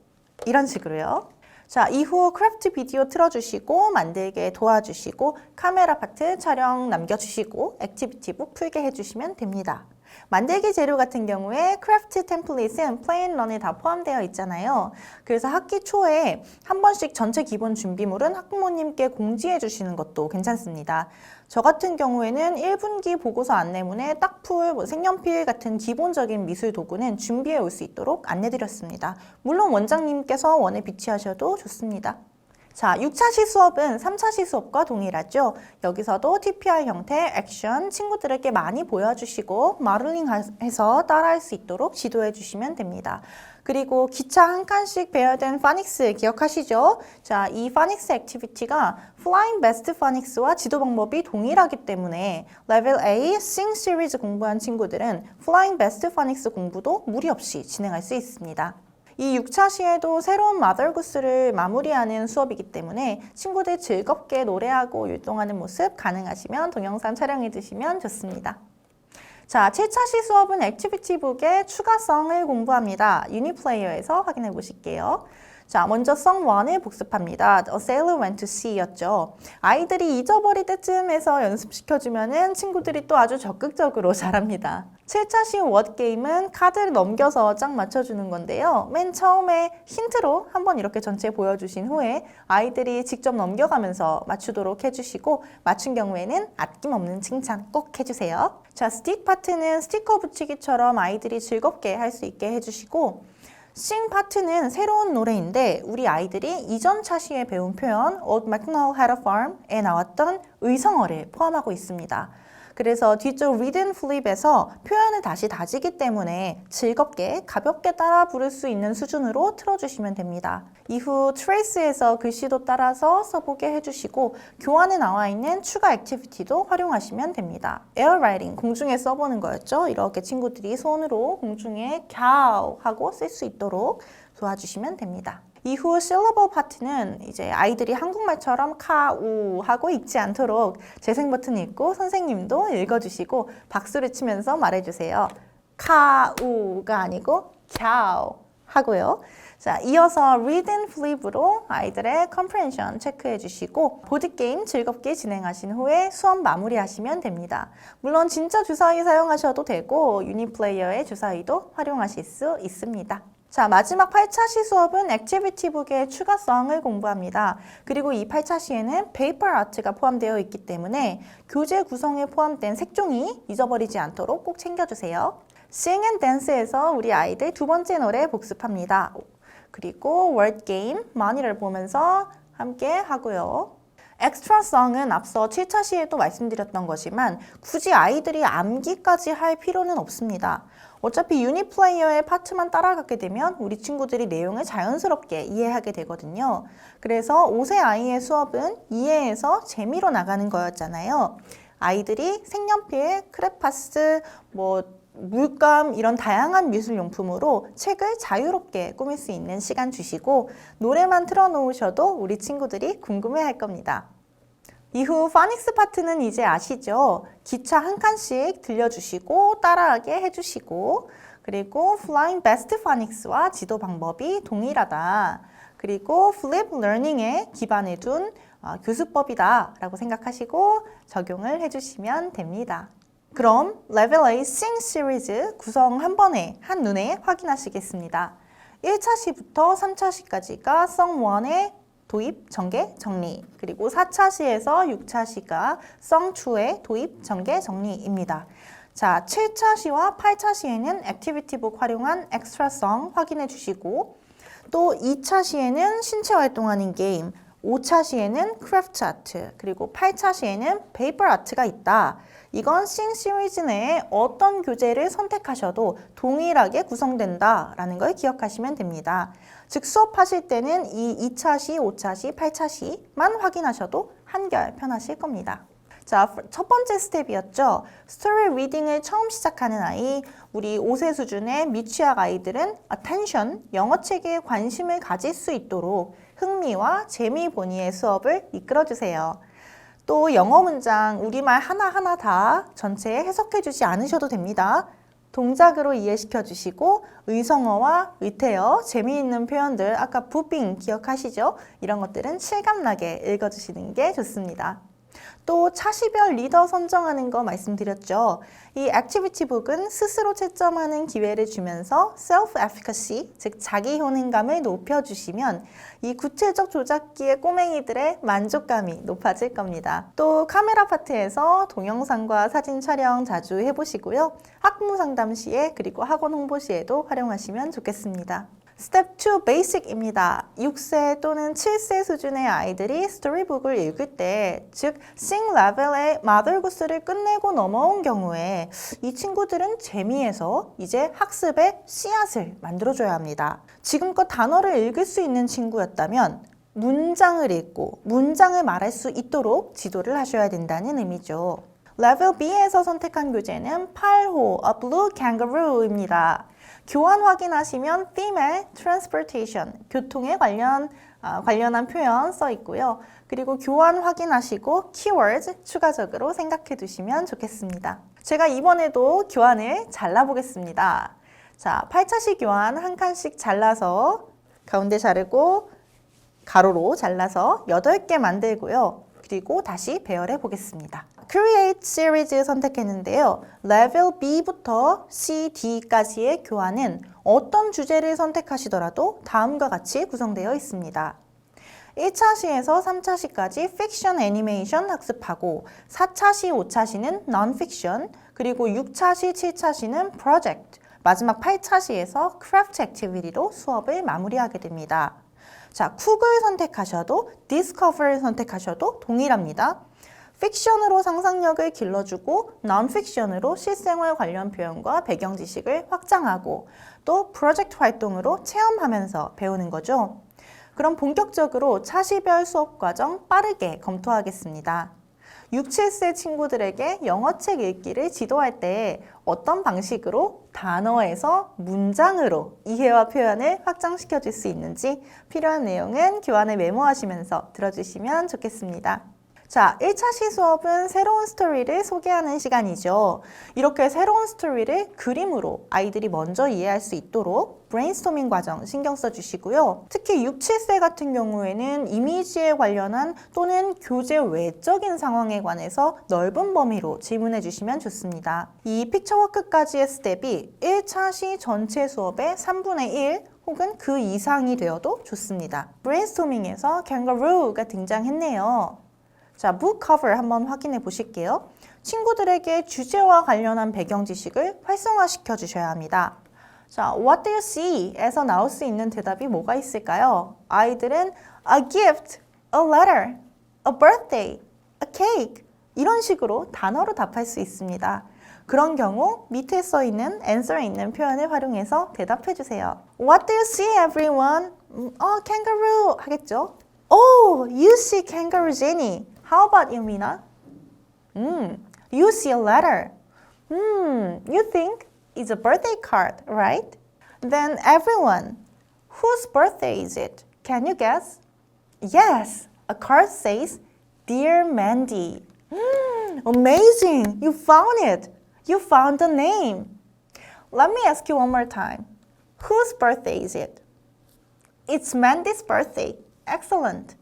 이런 식으로요. 자, 이후 크래프트 비디오 틀어주시고 만들게 도와주시고 카메라 파트 촬영 남겨주시고 액티비티북 풀게 해주시면 됩니다. 만들기 재료 같은 경우에 크래프트 템플릿은 플레인런에 다 포함되어 있잖아요. 그래서 학기 초에 한 번씩 전체 기본 준비물은 학부모님께 공지해 주시는 것도 괜찮습니다. 저 같은 경우에는 1분기 보고서 안내문에 딱풀, 색연필 같은 기본적인 미술 도구는 준비해 올 수 있도록 안내드렸습니다. 물론 원장님께서 원에 비치하셔도 좋습니다. 자, 6차시 수업은 3차시 수업과 동일하죠. 여기서도 TPR 형태 액션 친구들에게 많이 보여주시고 마를링 해서 따라할 수 있도록 지도해 주시면 됩니다. 그리고 기차 한 칸씩 배열된 파닉스 기억하시죠? 자, 이 파닉스 액티비티가 Flying Best Phoenix와 지도 방법이 동일하기 때문에 레벨 A Sing 시리즈 공부한 친구들은 Flying Best Phoenix 공부도 무리 없이 진행할 수 있습니다. 이 6차 시에도 새로운 마더구스를 마무리하는 수업이기 때문에 친구들 즐겁게 노래하고 율동하는 모습 가능하시면 동영상 촬영해 주시면 좋습니다. 자, 7차 시 수업은 액티비티북의 추가성을 공부합니다. 유니플레이어에서 확인해 보실게요. 자, 먼저 성 1을 복습합니다. A sailor went to sea 였죠. 아이들이 잊어버릴 때쯤에서 연습시켜주면은 친구들이 또 아주 적극적으로 잘합니다. 7차 시 워드 게임은 카드를 넘겨서 짝 맞춰주는 건데요. 맨 처음에 힌트로 한번 이렇게 전체 보여주신 후에 아이들이 직접 넘겨가면서 맞추도록 해주시고 맞춘 경우에는 아낌없는 칭찬 꼭 해주세요. 자, 스틱 파트는 스티커 붙이기처럼 아이들이 즐겁게 할 수 있게 해주시고 싱 파트는 새로운 노래인데 우리 아이들이 이전 차시에 배운 표현 Old MacDonald had a farm에 나왔던 의성어를 포함하고 있습니다. 그래서 뒤쪽 read and flip에서 표현을 다시 다지기 때문에 즐겁게 가볍게 따라 부를 수 있는 수준으로 틀어주시면 됩니다. 이후 trace에서 글씨도 따라서 써보게 해주시고 교환에 나와 있는 추가 액티비티도 활용하시면 됩니다. air writing, 공중에 써보는 거였죠. 이렇게 친구들이 손으로 공중에 cow 하고 쓸 수 있도록 도와주시면 됩니다. 이후 syllable 파트는 이제 아이들이 한국말처럼 카우 하고 읽지 않도록 재생 버튼 읽고 선생님도 읽어주시고 박수를 치면서 말해주세요. 카우가 아니고 캬우 하고요. 자, 이어서 read and flip으로 아이들의 comprehension 체크해 주시고 보드게임 즐겁게 진행하신 후에 수업 마무리하시면 됩니다. 물론 진짜 주사위 사용하셔도 되고 유니플레이어의 주사위도 활용하실 수 있습니다. 자, 마지막 8차 시 수업은 액티비티북의 추가성을 공부합니다. 그리고 이 8차 시에는 페이퍼 아트가 포함되어 있기 때문에 교재 구성에 포함된 색종이 잊어버리지 않도록 꼭 챙겨주세요. Sing and Dance에서 우리 아이들 두 번째 노래 복습합니다. 그리고 word game, 많이를 보면서 함께 하고요. 엑스트라성은 앞서 7차 시에도 말씀드렸던 거지만 굳이 아이들이 암기까지 할 필요는 없습니다. 어차피 유니플레이어의 파트만 따라가게 되면 우리 친구들이 내용을 자연스럽게 이해하게 되거든요. 그래서 5세 아이의 수업은 이해해서 재미로 나가는 거였잖아요. 아이들이 색연필, 크레파스, 물감 이런 다양한 미술용품으로 책을 자유롭게 꾸밀 수 있는 시간 주시고 노래만 틀어놓으셔도 우리 친구들이 궁금해할 겁니다. 이후 파닉스 파트는 이제 아시죠? 기차 한 칸씩 들려주시고 따라하게 해주시고 그리고 Flying Best Phoenix와 지도 방법이 동일하다. 그리고 Flip Learning에 기반을 둔 교수법이다 라고 생각하시고 적용을 해주시면 됩니다. 그럼 레벨 A Sing 시리즈 구성 한 번에 한눈에 확인하시겠습니다. 1차 시부터 3차 시까지가 Song 1의 도입, 전개, 정리 그리고 4차 시에서 6차 시가 Song 2의 도입, 전개, 정리입니다. 자, 7차 시와 8차 시에는 액티비티북 활용한 엑스트라 송 확인해 주시고 또 2차 시에는 신체 활동하는 게임 5차 시에는 크래프트 아트, 그리고 8차 시에는 페이퍼 아트가 있다. 이건 싱 시리즈 내에 어떤 교재를 선택하셔도 동일하게 구성된다라는 걸 기억하시면 됩니다. 즉 수업하실 때는 이 2차 시, 5차 시, 8차 시만 확인하셔도 한결 편하실 겁니다. 자, 첫 번째 스텝이었죠. 스토리 리딩을 처음 시작하는 아이, 우리 5세 수준의 미취학 아이들은 attention, 영어책에 관심을 가질 수 있도록 흥미와 재미 본위의 수업을 이끌어주세요. 또 영어 문장, 우리말 하나하나 다 전체에 해석해주지 않으셔도 됩니다. 동작으로 이해시켜 주시고 의성어와 의태어, 재미있는 표현들, 아까 부빙 기억하시죠? 이런 것들은 실감나게 읽어주시는 게 좋습니다. 또 차시별 리더 선정하는 거 말씀드렸죠. 이 액티비티북은 스스로 채점하는 기회를 주면서 self-efficacy, 즉 자기 효능감을 높여주시면 이 구체적 조작기의 꼬맹이들의 만족감이 높아질 겁니다. 또 카메라 파트에서 동영상과 사진 촬영 자주 해보시고요. 학부모 상담 시에 그리고 학원 홍보 시에도 활용하시면 좋겠습니다. Step 2 Basic입니다. 6세 또는 7세 수준의 아이들이 스토리북을 읽을 때, 즉 Sing 레벨의 마더구스를 끝내고 넘어온 경우에 이 친구들은 재미에서 이제 학습의 씨앗을 만들어줘야 합니다. 지금껏 단어를 읽을 수 있는 친구였다면 문장을 읽고 문장을 말할 수 있도록 지도를 하셔야 된다는 의미죠. 레벨 B에서 선택한 교재는 8호 A Blue Kangaroo입니다. 교환 확인하시면 theme에 transportation, 교통에 관련한 표현 써 있고요. 그리고 교환 확인하시고 keywords 추가적으로 생각해 두시면 좋겠습니다. 제가 이번에도 교환을 잘라보겠습니다. 자, 8차시 교환 한 칸씩 잘라서 가운데 자르고 가로로 잘라서 8개 만들고요. 그리고 다시 배열해 보겠습니다. Create Series 선택했는데요. 레벨 B부터 C, D까지의 교환은 어떤 주제를 선택하시더라도 다음과 같이 구성되어 있습니다. 1차시에서 3차시까지 Fiction 애니메이션 학습하고 4차시, 5차시는 Non-Fiction, 그리고 6차시, 7차시는 Project, 마지막 8차시에서 Craft Activity로 수업을 마무리하게 됩니다. 자, 쿡을 선택하셔도 Discover를 선택하셔도 동일합니다. 픽션으로 상상력을 길러주고 non-fiction으로 실생활 관련 표현과 배경 지식을 확장하고 또 프로젝트 활동으로 체험하면서 배우는 거죠. 그럼 본격적으로 차시별 수업 과정 빠르게 검토하겠습니다. 6, 7세 친구들에게 영어책 읽기를 지도할 때 어떤 방식으로 단어에서 문장으로 이해와 표현을 확장시켜 줄 수 있는지 필요한 내용은 교환을 메모하시면서 들어주시면 좋겠습니다. 자, 1차시 수업은 새로운 스토리를 소개하는 시간이죠. 이렇게 새로운 스토리를 그림으로 아이들이 먼저 이해할 수 있도록 브레인스토밍 과정 신경 써주시고요. 특히 6, 7세 같은 경우에는 이미지에 관련한 또는 교재 외적인 상황에 관해서 넓은 범위로 질문해 주시면 좋습니다. 이 픽처워크까지의 스텝이 1차시 전체 수업의 3분의 1 혹은 그 이상이 되어도 좋습니다. 브레인스토밍에서 kangaroo가 등장했네요. 자, book cover 한번 확인해 보실게요. 친구들에게 주제와 관련한 배경 지식을 활성화시켜 주셔야 합니다. 자, what do you see? 에서 나올 수 있는 대답이 뭐가 있을까요? 아이들은 a gift, a letter, a birthday, a cake 이런 식으로 단어로 답할 수 있습니다. 그런 경우 밑에 써 있는 answer에 있는 표현을 활용해서 대답해 주세요. What do you see, everyone? kangaroo 하겠죠? Oh, you see kangaroo, Jenny. How about you, Mina? You see a letter. You think it's a birthday card, right? Then everyone, whose birthday is it? Can you guess? Yes, a card says, Dear Mandy. Amazing, you found it. You found the name. Let me ask you one more time. Whose birthday is it? It's Mandy's birthday. Excellent.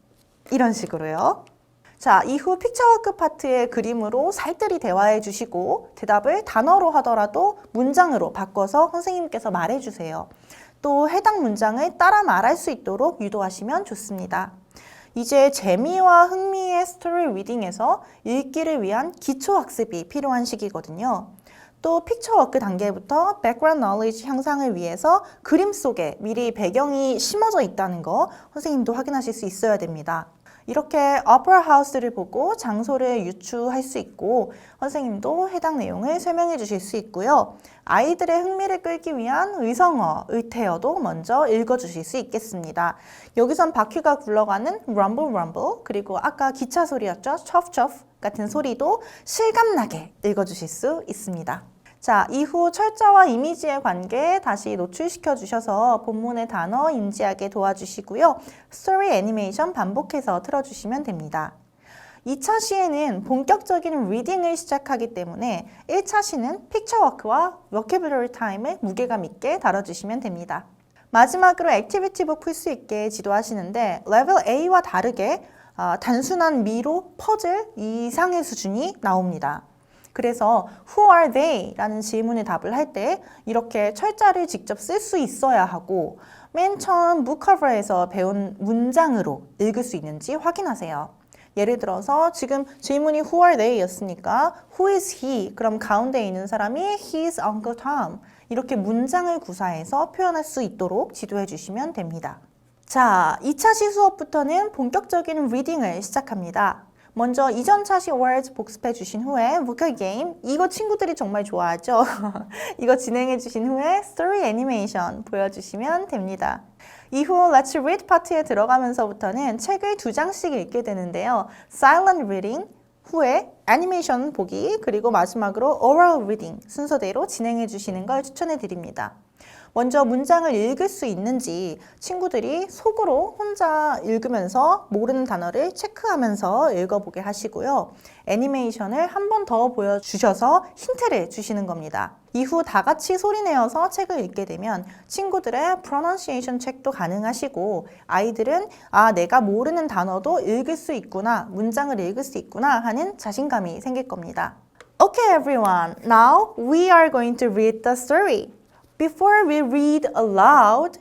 이런 식으로요. 자, 이후 픽처워크 파트의 그림으로 살뜰히 대화해 주시고 대답을 단어로 하더라도 문장으로 바꿔서 선생님께서 말해 주세요. 또 해당 문장을 따라 말할 수 있도록 유도하시면 좋습니다. 이제 재미와 흥미의 스토리 리딩에서 읽기를 위한 기초 학습이 필요한 시기거든요. 또 픽처워크 단계부터 백그라운드 knowledge 향상을 위해서 그림 속에 미리 배경이 심어져 있다는 거 선생님도 확인하실 수 있어야 됩니다. 이렇게 오페라 하우스를 보고 장소를 유추할 수 있고 선생님도 해당 내용을 설명해 주실 수 있고요. 아이들의 흥미를 끌기 위한 의성어, 의태어도 먼저 읽어주실 수 있겠습니다. 여기선 바퀴가 굴러가는 rumble rumble 그리고 아까 기차 소리였죠. chuff chuff 같은 소리도 실감나게 읽어주실 수 있습니다. 자, 이후 철자와 이미지의 관계 다시 노출시켜 주셔서 본문의 단어 인지하게 도와주시고요. 스토리 애니메이션 반복해서 틀어주시면 됩니다. 2차 시에는 본격적인 리딩을 시작하기 때문에 1차 시는 픽처워크와 워케블러리 타임을 무게감 있게 다뤄주시면 됩니다. 마지막으로 액티비티북 풀 수 있게 지도하시는데 레벨 A와 다르게 단순한 미로, 퍼즐 이상의 수준이 나옵니다. 그래서 Who are they? 라는 질문에 답을 할 때 이렇게 철자를 직접 쓸 수 있어야 하고 맨 처음 북커버에서 배운 문장으로 읽을 수 있는지 확인하세요. 예를 들어서 지금 질문이 Who are they? 였으니까 Who is he? 그럼 가운데 있는 사람이 He's Uncle Tom. 이렇게 문장을 구사해서 표현할 수 있도록 지도해 주시면 됩니다. 자, 2차 시수업부터는 본격적인 리딩을 시작합니다. 먼저 이전 차시 words 복습해 주신 후에 vocal game, 이거 친구들이 정말 좋아하죠? 이거 진행해 주신 후에 story animation 보여주시면 됩니다. 이후 Let's Read 파트에 들어가면서부터는 책을 2장씩 읽게 되는데요. Silent reading, 후에 애니메이션 보기, 그리고 마지막으로 oral reading 순서대로 진행해 주시는 걸 추천해 드립니다. 먼저 문장을 읽을 수 있는지 친구들이 속으로 혼자 읽으면서 모르는 단어를 체크하면서 읽어보게 하시고요. 애니메이션을 한 번 더 보여주셔서 힌트를 주시는 겁니다. 이후 다 같이 소리내어서 책을 읽게 되면 친구들의 pronunciation 체크도 가능하시고 아이들은 아, 내가 모르는 단어도 읽을 수 있구나, 문장을 읽을 수 있구나 하는 자신감이 생길 겁니다. Okay everyone, now we are going to read the story. Before we read aloud,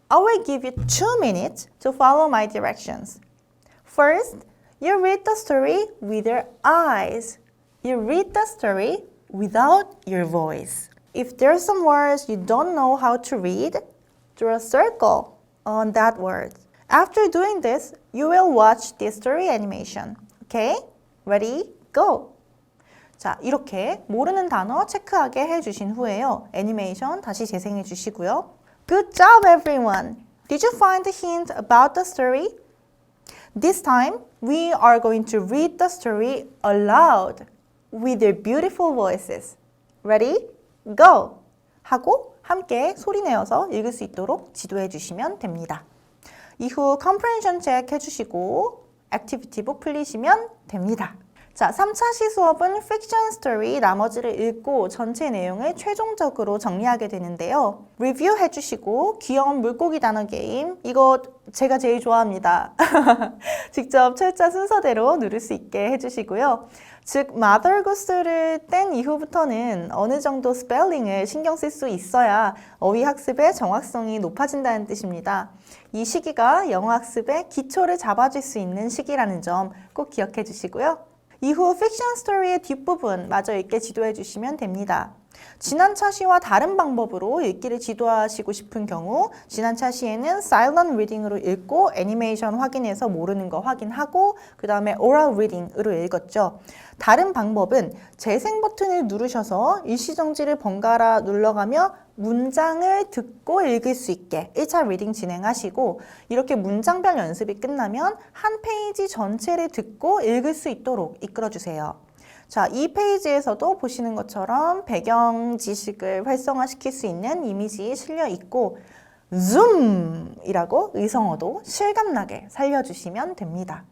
I will give you 2 minutes to follow my directions. First, you read the story with your eyes. You read the story without your voice. If there are some words you don't know how to read, draw a circle on that word. After doing this, you will watch the story animation. Okay? Ready? Go! 자, 이렇게 모르는 단어 체크하게 해주신 후에요. 애니메이션 다시 재생해 주시고요. Good job, everyone! Did you find the hint about the story? This time, we are going to read the story aloud with your beautiful voices. Ready? Go! 하고 함께 소리내어서 읽을 수 있도록 지도해 주시면 됩니다. 이후 comprehension check 해주시고 액티비티북 풀리시면 됩니다. 자, 3차 시수업은 fiction story 나머지를 읽고 전체 내용을 최종적으로 정리하게 되는데요. 리뷰 해주시고 귀여운 물고기 단어 게임, 이거 제가 제일 좋아합니다. 직접 철자 순서대로 누를 수 있게 해주시고요. 즉, mother goose를 뗀 이후부터는 어느 정도 스펠링을 신경 쓸 수 있어야 어휘 학습의 정확성이 높아진다는 뜻입니다. 이 시기가 영어 학습의 기초를 잡아줄 수 있는 시기라는 점 꼭 기억해 주시고요. 이후 픽션 스토리의 뒷부분 마저 읽게 지도해 주시면 됩니다. 지난 차시와 다른 방법으로 읽기를 지도하시고 싶은 경우 지난 차시에는 silent reading으로 읽고 애니메이션 확인해서 모르는 거 확인하고 그 다음에 oral reading으로 읽었죠. 다른 방법은 재생 버튼을 누르셔서 일시정지를 번갈아 눌러가며 문장을 듣고 읽을 수 있게 1차 리딩 진행하시고 이렇게 문장별 연습이 끝나면 한 페이지 전체를 듣고 읽을 수 있도록 이끌어주세요. 자, 이 페이지에서도 보시는 것처럼 배경 지식을 활성화시킬 수 있는 이미지 실려 있고 zoom이라고 의성어도 실감나게 살려주시면 됩니다.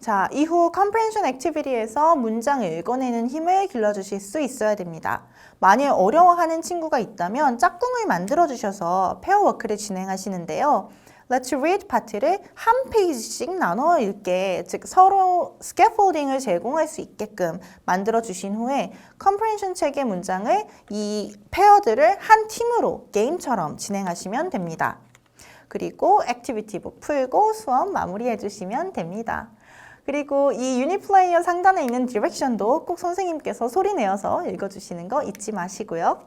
자, 이후 comprehension activity에서 문장을 읽어내는 힘을 길러주실 수 있어야 됩니다. 만일 어려워하는 친구가 있다면 짝꿍을 만들어주셔서 페어워크를 진행하시는데요. Let's Read 파트를 한 페이지씩 나눠 읽게, 즉 서로 스캐폴딩을 제공할 수 있게끔 만들어주신 후에 comprehension 책의 문장을 이 페어들을 한 팀으로 게임처럼 진행하시면 됩니다. 그리고 액티비티북 풀고 수업 마무리해 주시면 됩니다. 그리고 이 유니플레이어 상단에 있는 디렉션도 꼭 선생님께서 소리내어서 읽어주시는 거 잊지 마시고요.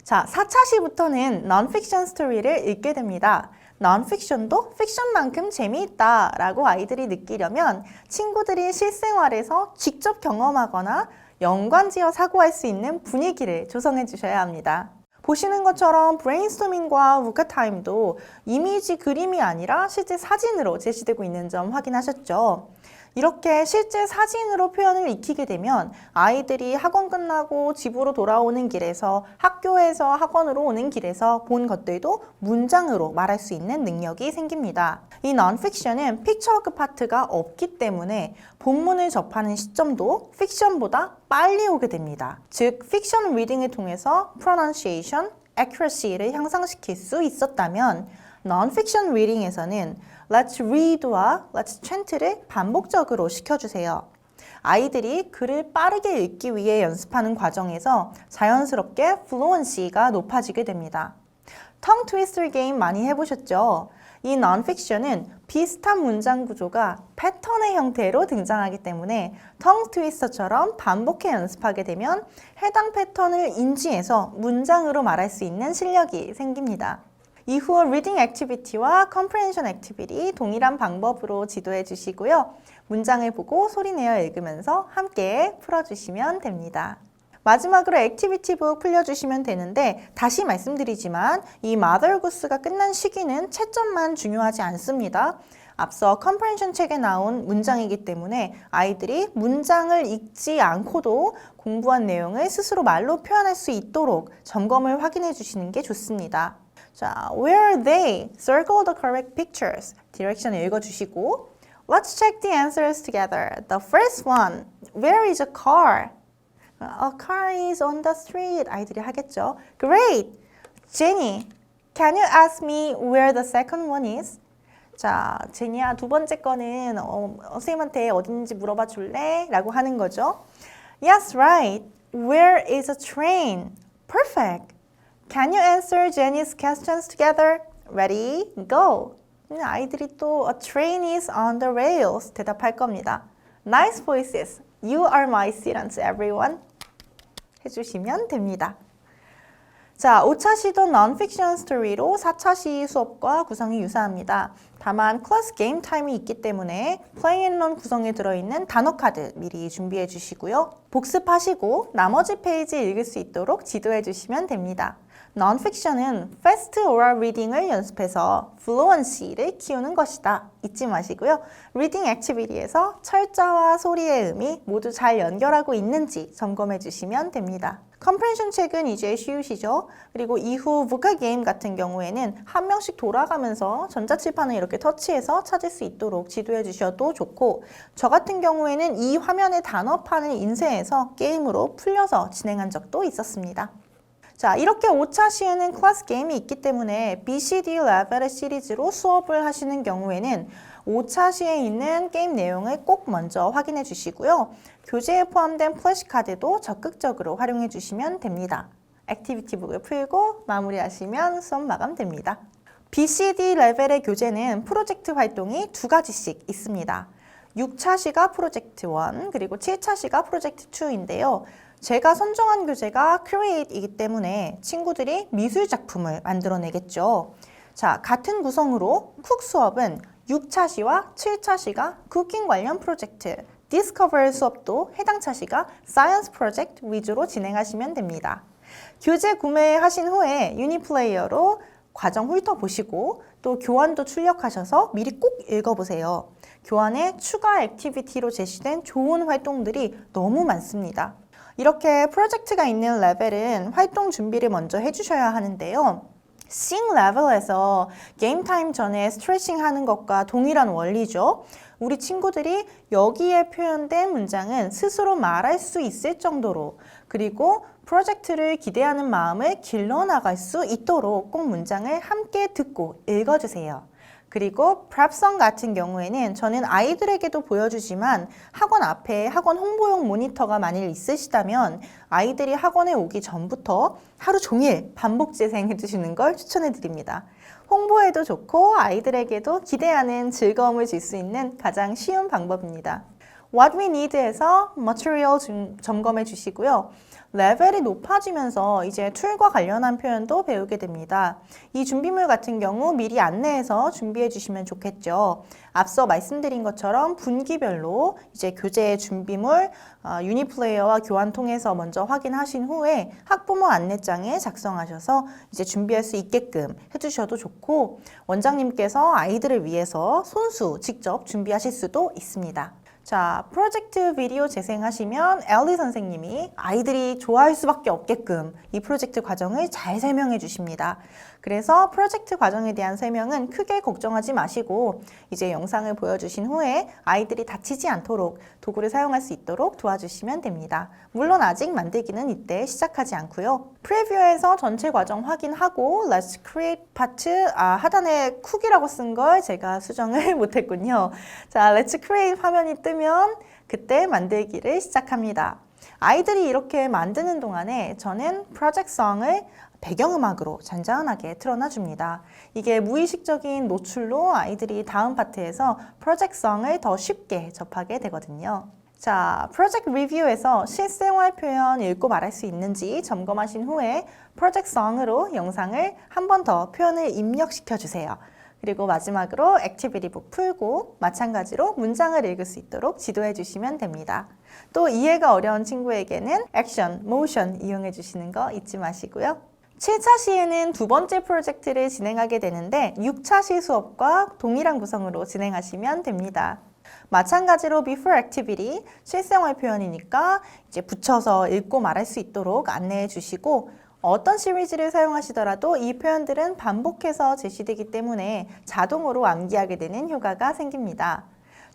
자, 4차시부터는 non-fiction 스토리를 읽게 됩니다. non-fiction도 fiction만큼 재미있다 라고 아이들이 느끼려면 친구들이 실생활에서 직접 경험하거나 연관지어 사고할 수 있는 분위기를 조성해 주셔야 합니다. 보시는 것처럼 브레인스토밍과 우카타임도 이미지 그림이 아니라 실제 사진으로 제시되고 있는 점 확인하셨죠? 이렇게 실제 사진으로 표현을 익히게 되면 아이들이 학원 끝나고 집으로 돌아오는 길에서 학교에서 학원으로 오는 길에서 본 것들도 문장으로 말할 수 있는 능력이 생깁니다. 이 non-fiction은 픽처워크 파트가 없기 때문에 본문을 접하는 시점도 픽션보다 빨리 오게 됩니다. 즉, 픽션 리딩을 통해서 pronunciation, accuracy를 향상시킬 수 있었다면 non-fiction reading에서는 Let's Read와 Let's Chant를 반복적으로 시켜주세요. 아이들이 글을 빠르게 읽기 위해 연습하는 과정에서 자연스럽게 fluency가 높아지게 됩니다. tongue twister 게임 많이 해보셨죠? 이 non-fiction은 비슷한 문장 구조가 패턴의 형태로 등장하기 때문에 텅 트위스터처럼 반복해 연습하게 되면 해당 패턴을 인지해서 문장으로 말할 수 있는 실력이 생깁니다. 이후 reading activity와 comprehension activity 동일한 방법으로 지도해 주시고요. 문장을 보고 소리내어 읽으면서 함께 풀어주시면 됩니다. 마지막으로 액티비티북 풀려주시면 되는데 다시 말씀드리지만 이 Mother Goose가 끝난 시기는 채점만 중요하지 않습니다. 앞서 comprehension 책에 나온 문장이기 때문에 아이들이 문장을 읽지 않고도 공부한 내용을 스스로 말로 표현할 수 있도록 점검을 확인해 주시는 게 좋습니다. 자, where are they? Circle the correct pictures. 디렉션을 읽어주시고 Let's check the answers together. The first one, where is a car? A car is on the street. 아이들이 하겠죠. Great! Jenny, can you ask me where the second one is? 자, 제니야, 두 번째 거는 선생님한테 어딘지 물어봐 줄래? 라고 하는 거죠. Yes, right. Where is a train? Perfect. Can you answer Jenny's questions together? Ready? Go! 아이들이 또 A train is on the rails. 대답할 겁니다. Nice voices. You are my students, everyone. 해주시면 됩니다. 자, 5차 시도 non-fiction story로 4차 시 수업과 구성이 유사합니다. 다만 클래스 게임 타임이 있기 때문에 play and learn 구성에 들어있는 단어 카드 미리 준비해 주시고요. 복습하시고 나머지 페이지 읽을 수 있도록 지도해 주시면 됩니다. non-fiction은 fast oral reading을 연습해서 fluency를 키우는 것이다. 잊지 마시고요. reading activity에서 철자와 소리의 의미 모두 잘 연결하고 있는지 점검해 주시면 됩니다. comprehension 책은 이제 쉬우시죠? 그리고 이후 vocab game 같은 경우에는 한 명씩 돌아가면서 전자칠판을 이렇게 터치해서 찾을 수 있도록 지도해 주셔도 좋고 저 같은 경우에는 이 화면에 단어판을 인쇄해서 게임으로 풀려서 진행한 적도 있었습니다. 자, 이렇게 5차 시에는 클래스 게임이 있기 때문에 BCD 레벨의 시리즈로 수업을 하시는 경우에는 5차 시에 있는 게임 내용을 꼭 먼저 확인해 주시고요. 교재에 포함된 플래시카드도 적극적으로 활용해 주시면 됩니다. 액티비티북을 풀고 마무리하시면 수업 마감됩니다. BCD 레벨의 교재는 프로젝트 활동이 2가지씩 있습니다. 6차 시가 프로젝트 1, 그리고 7차 시가 프로젝트 2인데요. 제가 선정한 교재가 Create이기 때문에 친구들이 미술 작품을 만들어내겠죠. 자, 같은 구성으로 쿡 수업은 6차 시와 7차 시가 쿠킹 관련 프로젝트, Discover 수업도 해당 차시가 Science Project 위주로 진행하시면 됩니다. 교재 구매하신 후에 유니플레이어로 과정 훑어보시고 또 교환도 출력하셔서 미리 꼭 읽어보세요. 교환에 추가 액티비티로 제시된 좋은 활동들이 너무 많습니다. 이렇게 프로젝트가 있는 레벨은 활동 준비를 먼저 해주셔야 하는데요. Sing 레벨에서 게임 타임 전에 스트레칭 하는 것과 동일한 원리죠. 우리 친구들이 여기에 표현된 문장은 스스로 말할 수 있을 정도로 그리고 프로젝트를 기대하는 마음을 길러나갈 수 있도록 꼭 문장을 함께 듣고 읽어주세요. 그리고 프랩송 같은 경우에는 저는 아이들에게도 보여주지만 학원 앞에 학원 홍보용 모니터가 만일 있으시다면 아이들이 학원에 오기 전부터 하루 종일 반복 재생해 주시는 걸 추천해 드립니다. 홍보에도 좋고 아이들에게도 기대하는 즐거움을 줄 수 있는 가장 쉬운 방법입니다. What we need에서 material 점검해 주시고요. 레벨이 높아지면서 이제 툴과 관련한 표현도 배우게 됩니다. 이 준비물 같은 경우 미리 안내해서 준비해 주시면 좋겠죠. 앞서 말씀드린 것처럼 분기별로 이제 교재 준비물, 유니플레이어와 교환 통해서 먼저 확인하신 후에 학부모 안내장에 작성하셔서 이제 준비할 수 있게끔 해주셔도 좋고 원장님께서 아이들을 위해서 손수 직접 준비하실 수도 있습니다. 자, 프로젝트 비디오 재생하시면 엘리 선생님이 아이들이 좋아할 수밖에 없게끔 이 프로젝트 과정을 잘 설명해 주십니다. 그래서 프로젝트 과정에 대한 설명은 크게 걱정하지 마시고 이제 영상을 보여주신 후에 아이들이 다치지 않도록 도구를 사용할 수 있도록 도와주시면 됩니다. 물론 아직 만들기는 이때 시작하지 않고요. 프리뷰에서 전체 과정 확인하고 Let's Create 파트 하단에 쿡이라고 쓴 걸 제가 수정을 못했군요. 자, Let's Create 화면이 뜨면 그때 만들기를 시작합니다. 아이들이 이렇게 만드는 동안에 저는 프로젝트성을 배경음악으로 잔잔하게 틀어놔줍니다. 이게 무의식적인 노출로 아이들이 다음 파트에서 프로젝트성을 더 쉽게 접하게 되거든요. 자, 프로젝트 리뷰에서 실생활 표현 읽고 말할 수 있는지 점검하신 후에 프로젝트성으로 영상을 한 번 더 표현을 입력시켜 주세요. 그리고 마지막으로 액티비티북 풀고 마찬가지로 문장을 읽을 수 있도록 지도해 주시면 됩니다. 또 이해가 어려운 친구에게는 액션, 모션 이용해 주시는 거 잊지 마시고요. 7차 시에는 두 번째 프로젝트를 진행하게 되는데 6차 시 수업과 동일한 구성으로 진행하시면 됩니다. 마찬가지로 before activity, 실생활 표현이니까 이제 붙여서 읽고 말할 수 있도록 안내해 주시고 어떤 시리즈를 사용하시더라도 이 표현들은 반복해서 제시되기 때문에 자동으로 암기하게 되는 효과가 생깁니다.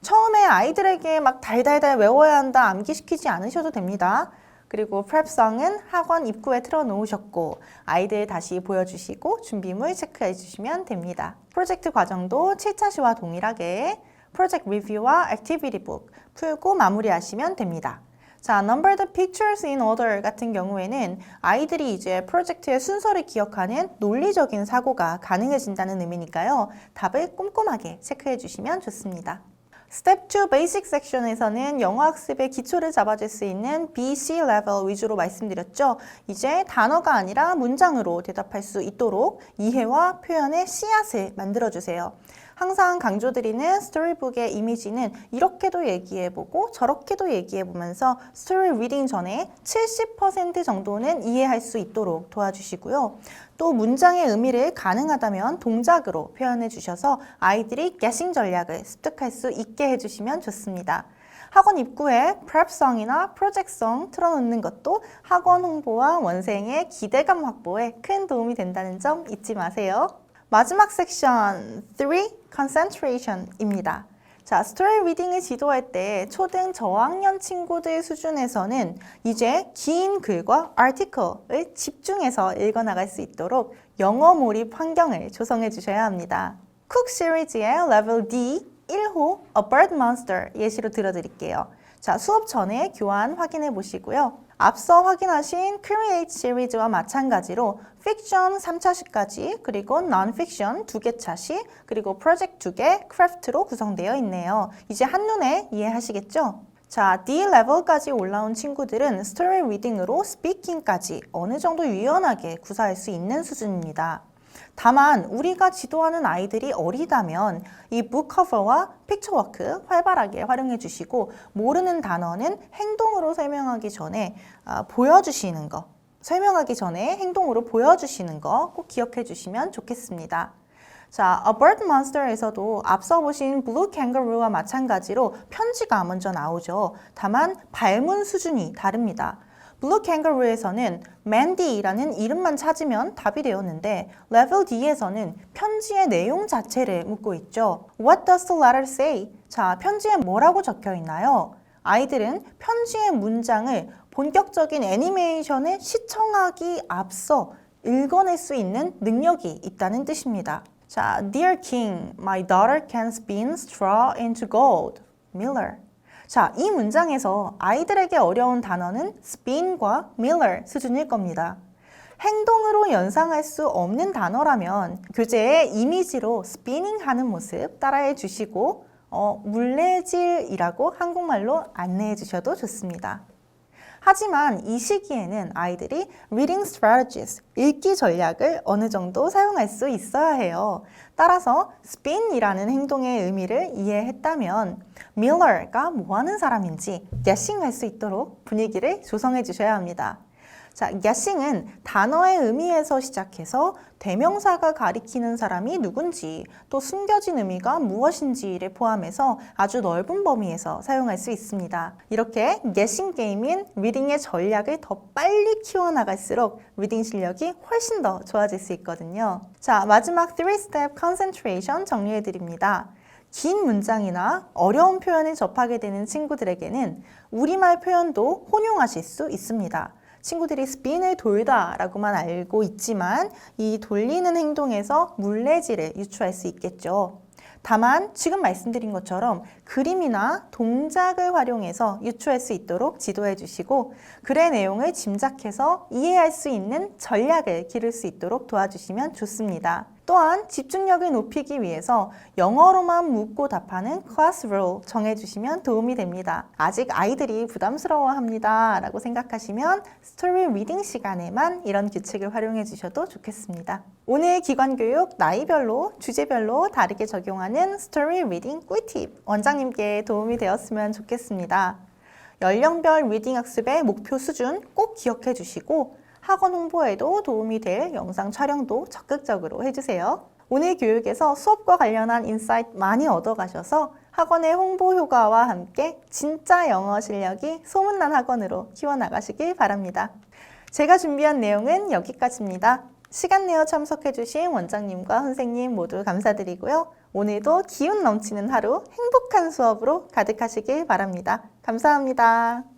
처음에 아이들에게 막 달달달 외워야 한다 암기시키지 않으셔도 됩니다. 그리고 프랩성은 학원 입구에 틀어놓으셨고 아이들 다시 보여주시고 준비물 체크해 주시면 됩니다. 프로젝트 과정도 7차 시와 동일하게 프로젝트 리뷰와 액티비티 북 풀고 마무리하시면 됩니다. 자, number the pictures in order 같은 경우에는 아이들이 이제 프로젝트의 순서를 기억하는 논리적인 사고가 가능해진다는 의미니까요. 답을 꼼꼼하게 체크해 주시면 좋습니다. 스텝 2 베이직 섹션에서는 영어 학습의 기초를 잡아줄 수 있는 BC 레벨 위주로 말씀드렸죠. 이제 단어가 아니라 문장으로 대답할 수 있도록 이해와 표현의 씨앗을 만들어주세요. 항상 강조드리는 스토리북의 이미지는 이렇게도 얘기해보고 저렇게도 얘기해보면서 스토리 리딩 전에 70% 정도는 이해할 수 있도록 도와주시고요. 또 문장의 의미를 가능하다면 동작으로 표현해 주셔서 아이들이 게싱 전략을 습득할 수 있게 해주시면 좋습니다. 학원 입구에 프랩성이나 프로젝트성 틀어놓는 것도 학원 홍보와 원생의 기대감 확보에 큰 도움이 된다는 점 잊지 마세요. 마지막 섹션 3, concentration입니다. 자, 스토리 리딩을 지도할 때 초등 저학년 친구들 수준에서는 이제 긴 글과 article을 집중해서 읽어나갈 수 있도록 영어 몰입 환경을 조성해 주셔야 합니다. 쿡 시리즈의 레벨 D 1호 A Bird Monster 예시로 들어드릴게요. 자, 수업 전에 교환 확인해 보시고요. 앞서 확인하신 Create 시리즈와 마찬가지로 픽션 3차시까지 그리고 Non-Fiction 2개 차시 그리고 프로젝트 2개 크래프트로 구성되어 있네요. 이제 한눈에 이해하시겠죠? 자, D 레벨까지 올라온 친구들은 스토리 리딩으로 스피킹까지 어느 정도 유연하게 구사할 수 있는 수준입니다. 다만 우리가 지도하는 아이들이 어리다면 이 북커버와 픽처워크 활발하게 활용해 주시고 모르는 단어는 행동으로 설명하기 전에 보여주시는 거 설명하기 전에 행동으로 보여주시는 거 꼭 기억해 주시면 좋겠습니다. 자, A Bird Monster에서도 앞서 보신 Blue Kangaroo와 마찬가지로 편지가 먼저 나오죠. 다만 발문 수준이 다릅니다. 블루 캥거루에서는 맨디라는 이름만 찾으면 답이 되었는데 레벨 D에서는 편지의 내용 자체를 묻고 있죠. What does the letter say? 자, 편지에 뭐라고 적혀 있나요? 아이들은 편지의 문장을 본격적인 애니메이션을 시청하기 앞서 읽어낼 수 있는 능력이 있다는 뜻입니다. 자, Dear King, my daughter can spin straw into gold. Miller. 자, 이 문장에서 아이들에게 어려운 단어는 spin과 miller 수준일 겁니다. 행동으로 연상할 수 없는 단어라면 교재의 이미지로 spinning 하는 모습 따라해 주시고 물레질이라고 한국말로 안내해 주셔도 좋습니다. 하지만 이 시기에는 아이들이 reading strategies, 읽기 전략을 어느 정도 사용할 수 있어야 해요. 따라서 spin이라는 행동의 의미를 이해했다면 Miller가 뭐 하는 사람인지 guessing 할 수 있도록 분위기를 조성해 주셔야 합니다. 자, guessing은 단어의 의미에서 시작해서 대명사가 가리키는 사람이 누군지 또 숨겨진 의미가 무엇인지를 포함해서 아주 넓은 범위에서 사용할 수 있습니다. 이렇게 guessing 게임인 리딩의 전략을 더 빨리 키워나갈수록 리딩 실력이 훨씬 더 좋아질 수 있거든요. 자, 마지막 3-step concentration 정리해드립니다. 긴 문장이나 어려운 표현을 접하게 되는 친구들에게는 우리말 표현도 혼용하실 수 있습니다. 친구들이 스핀을 돌다 라고만 알고 있지만 이 돌리는 행동에서 물레질을 유추할 수 있겠죠. 다만 지금 말씀드린 것처럼 그림이나 동작을 활용해서 유추할 수 있도록 지도해 주시고 글의 내용을 짐작해서 이해할 수 있는 전략을 기를 수 있도록 도와주시면 좋습니다. 또한 집중력을 높이기 위해서 영어로만 묻고 답하는 class rule 정해주시면 도움이 됩니다. 아직 아이들이 부담스러워합니다 라고 생각하시면 스토리 리딩 시간에만 이런 규칙을 활용해 주셔도 좋겠습니다. 오늘 기관교육 나이별로 주제별로 다르게 적용하는 스토리 리딩 꿀팁 원장님께 도움이 되었으면 좋겠습니다. 연령별 리딩 학습의 목표 수준 꼭 기억해 주시고 학원 홍보에도 도움이 될 영상 촬영도 적극적으로 해주세요. 오늘 교육에서 수업과 관련한 인사이트 많이 얻어가셔서 학원의 홍보 효과와 함께 진짜 영어 실력이 소문난 학원으로 키워나가시길 바랍니다. 제가 준비한 내용은 여기까지입니다. 시간 내어 참석해주신 원장님과 선생님 모두 감사드리고요. 오늘도 기운 넘치는 하루, 행복한 수업으로 가득하시길 바랍니다. 감사합니다.